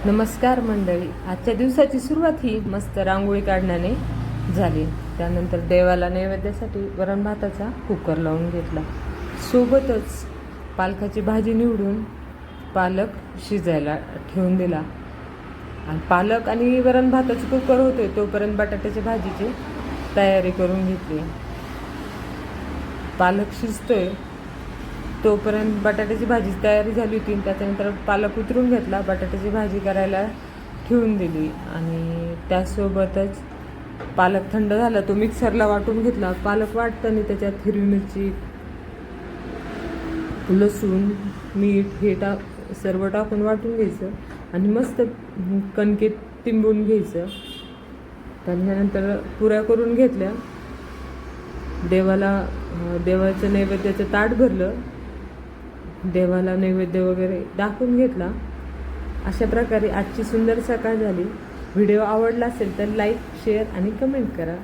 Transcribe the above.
नमस्कार मंडळी. आजच्या दिवसाची सुरुवात ही मस्त रांगोळी काढण्याने झाली. त्यानंतर देवाला नैवेद्यासाठी वरण भाताचा कुकर लावून घेतला. सोबतच पालकाची भाजी निवडून पालक शिजायला ठेवून दिला. आणि पालक आणि वरण भाताचं कुकर होतोय तोपर्यंत बटाट्याच्या भाजीची तयारी करून घेतली. पालक शिजतोय तोपर्यंत बटाट्याची भाजीची तयारी झाली होती. त्याच्यानंतर पालक उतरून घेतला, बटाट्याची भाजी करायला ठेवून दिली. आणि त्यासोबतच पालक थंड झाला तो मिक्सरला वाटून घेतला. पालक वाटताना त्याच्यात हिरवी मिरची, लसूण, मीठ हे सर्व टाकून वाटून घ्यायचं आणि मस्त कणकेत तिंबून घ्यायचं. त्याच्यानंतर पुऱ्या करून घेतल्या. देवाचं नैवेद्याचं ताट भरलं, देवाला नैवेद्य वगैरे दाखवून घेतला. अशा प्रकारे आजची सुंदर सकाळ झाली. व्हिडिओ आवडला असेल तर लाईक, शेअर आणि कमेंट करा.